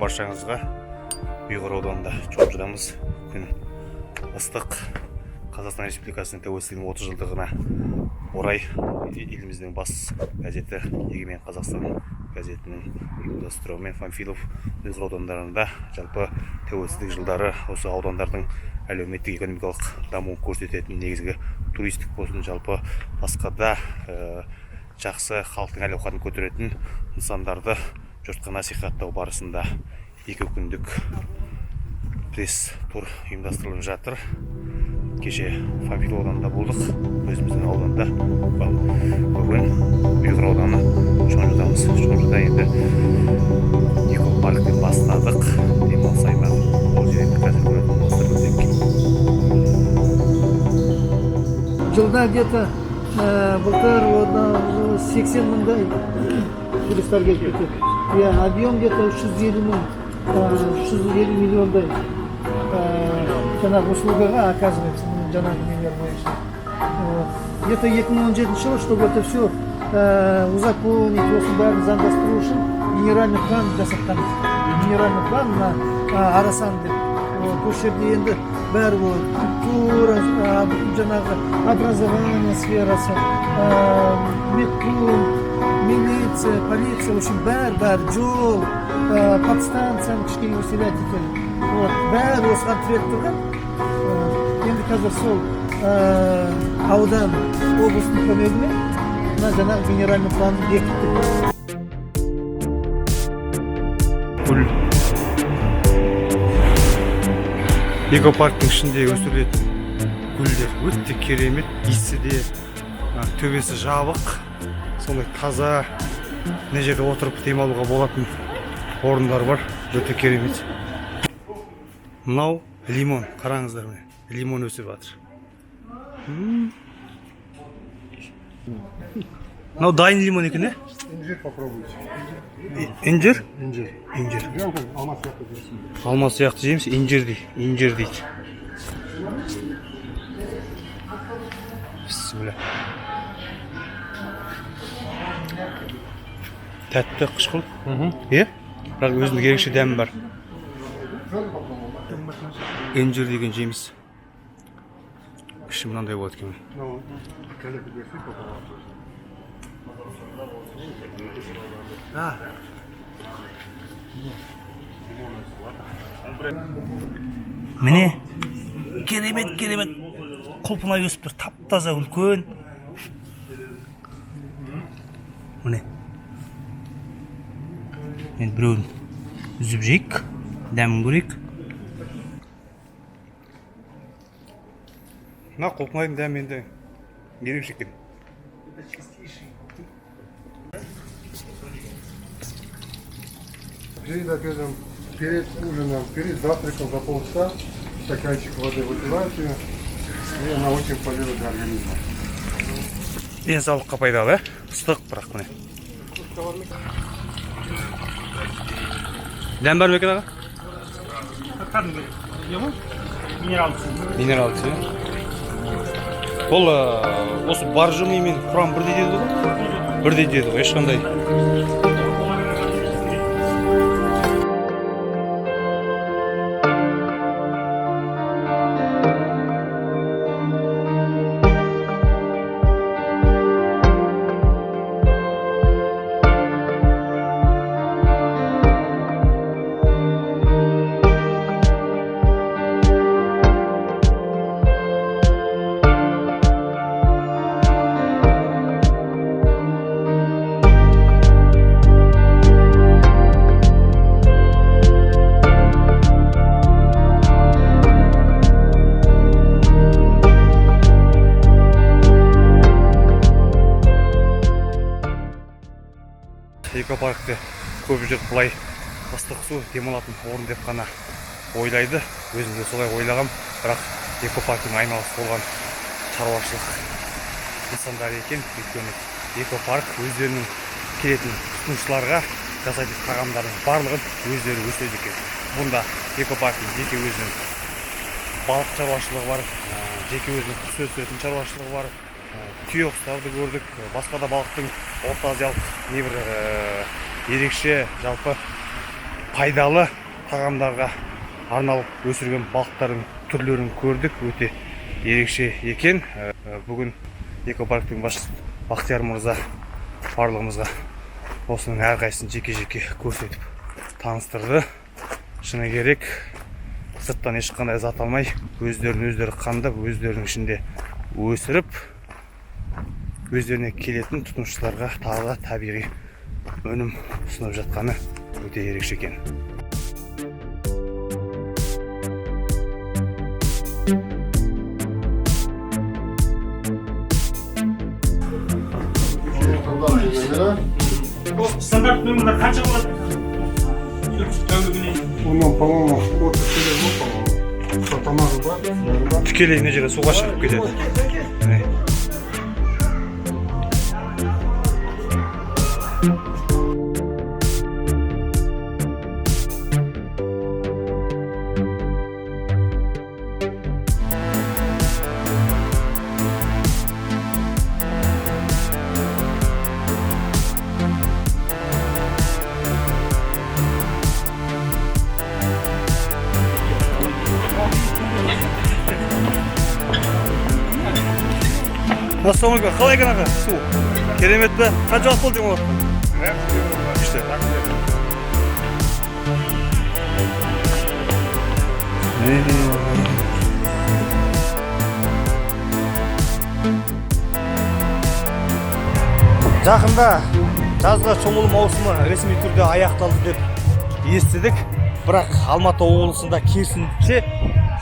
баршаңызға. Ұйғыр ауданында чоңжыдамыз. Күн ыстық. Қазақстан Республикасының тәуелсіздігінің 30 жылдығына орай еліміздің бас газеті Егемен Қазақстан газетінің ұйымдастыруымен Панфилов Ұйғыр аудандарында жалпы тәуелсіздік жылдары осы аудандардың әлеуметтік экономикалық дамуын көрсететін негізгі туристік болсын, жалпы басқа да жақсы халықтың әл-ауқатын көтеретін нысандарды жұртқа насихаттау барысында 2 күндік пресс-тур ұйымдастырылып жатыр. Кеше Панфилов ауданында болдық. Өзіміздің ауданда бүгін Ұйғыр ауданы Чоңжыдамыз. Чоңжыда енді экопарктен бастадық. Демалыс аймағы. Ол жерде қазір көретін болсақ. Жылда где-то былтыр 80 мыңдай туристер келіп кетеді. Объем где-то 350 миллиондай жаңағы услугаға оказывается жаңағы нелер бойынша. Где-то 2017 жылы, чтобы это все узаконить, осы бәрін заңдастыру үшін генеральный план жасатқанбыз. Генеральный план на Арасан деп. Осы жерде енді бәрі болады. Культура, жаңағы образование сферасы, метро, милиция, полиция, в общем, бәрі жол, подстанцияны кішкене усилять етеді. Бәрі осыған тірек тұрған. Енді қазір сол аудан облыстың көмегімен жаңағы генеральный планды бекіттік. Экопарктың ішінде өсірілетін гүлдер өте керемет, иісі де, төбесі жабық, сондай таза, мына жерде отырып демалуға болатын орындар бар, өте керемет. Мынау лимон, қараңыздар міне, лимон өсіп жатыр. Мынау дайын лимон екен, не? Инжир попробуйте. Инжир? Инжир. Инжир. Алмаз сияқты жейсің. Алмаз сияқты жейміз, инжир дейді. Бісміллә. Тәтті, қышқыл. Бірақ өзінің ерекше дәмі бар. Инжир деген жейміз. Іші мынандай болады екен. Міне керемет құлпынай өсіп тұр, тап-таза үлкен. Міне мен біреуін үзіп жейік, дәмін көрейік. Мына құлпынайдың дәмі енді ерекше екен. Перед ужином, перед завтраком за полчаса стаканчик воды выпиваете, и она очень полезна для организма. Денсаулыққа пайдалы, ыстық бірақ міне. Дәм бар ма екен аға? Минералды. Ол осы боржоми мен құрам бірдей деді ғой? Бірдей деді ғой, ешқандай. Экопаркте көп жұрт бұлай ыстық су демалатын орын деп қана ойлайды. Өзім де солай ойлағам, бірақ экопарктың айналасы болған шаруашылық нысандары екен. Өйткені экопарк өздерінің келетін тұтынушыларға жасайтын тағамдардың барлығын өздері өсіреді екен. Бұнда экопарктың жеке өзінің балық шаруашылығы бар, жеке өзінің құс өсіретін шаруашылығы бар. Түйеқұстарды көрдік, басқа да балықтың орта азиялық небір ерекше жалпы пайдалы тағамдарға арналып өсірген балықтардың түрлерін көрдік. Өте ерекше екен. Бүгін экопарктің басшысы Бақтияр мырза барлығымызға осының әрқайсысын жеке-жеке көрсетіп таныстырды. Шыны керек, сырттан ешқандай зат алмай, өздері қандап, өздерінің ішінде өсіріп, өздеріне келетін тұтынушыларға тағы табиғи өнім ұсынып жатқаны өте ерекше екен. Стандарт нөмірлер қанша болады? Оның, по-моему, от тікелей бұл, по-моему. Тамағы бар, бар. Тікелей мына жерге суға шығып кетеді. Ассалаумағалейкум, қалай екен аға? Су керемет пе? Қанша уақыт болды жұмылып? Күшті. Жақында жазғы шомылу маусымы ресми түрде аяқталды деп естідік. Бірақ Алматы облысында керісінше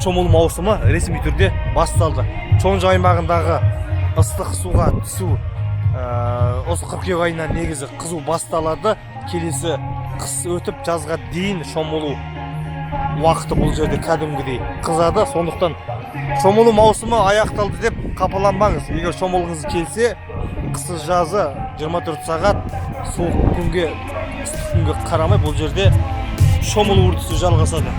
шомылу маусымы ресми түрде басталды. Чонжы аймағындағы ыстық суға түсу осы қыркүйек айынан негізі қызу басталады. Келесі қыс өтіп жазға дейін шомылу уақыты бұл жерде кәдімгідей қызады. Сондықтан шомылу маусымы аяқталды деп қапаланбаңыз. Егер шомылғыңыз келсе, қысы жазы 24 сағат суық күнге, ыстық күнге қарамай бұл жерде шомылу үрдісі жалғасады.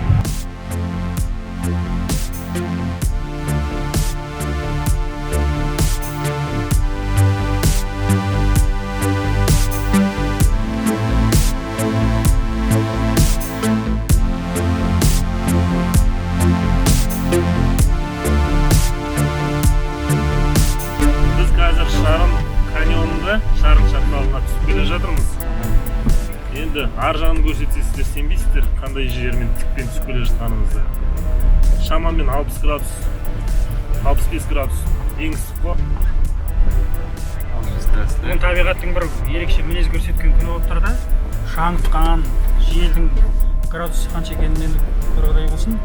Шарын шатқалына түсіп келе жатырмыз. Енді ар жағын көрсетсеңіздер сенбейсіздер, қандай жермен тікпен түсіп келе жатқанымызды. Шамамен 60 градус, 65 градус ең ыстық қой. Бүгін табиғаттың бір ерекше мінез көрсеткен күні болып тұр да. Шаңытқан, желдің градусы қанша екенін енді көргідей болсын.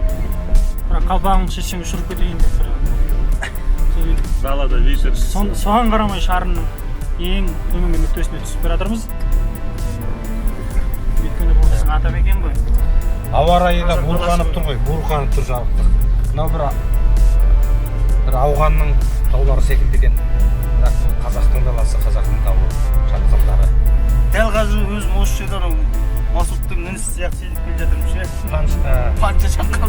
Бірақ қалпағын шешсең ұшырып кетейін деп тұр. Далада вечер. Соған қарамай шарынның ең төменгі нүктесіне түсіп бара жатырмыз. Өйткені бұл біздің ата мекен ғой. Ауа райы да буырқанып тұр ғой, буырқанып тұр жарықтық. Мынау бір ауғанның таулары секілді екен. Бірақ бұл қазақтың даласы, қазақтың тауы, шатқалдары. Дәл қазір өзім осы жерде Масудтың інісі сияқты сезіп келе жатырмын ше. Қанша шатқал.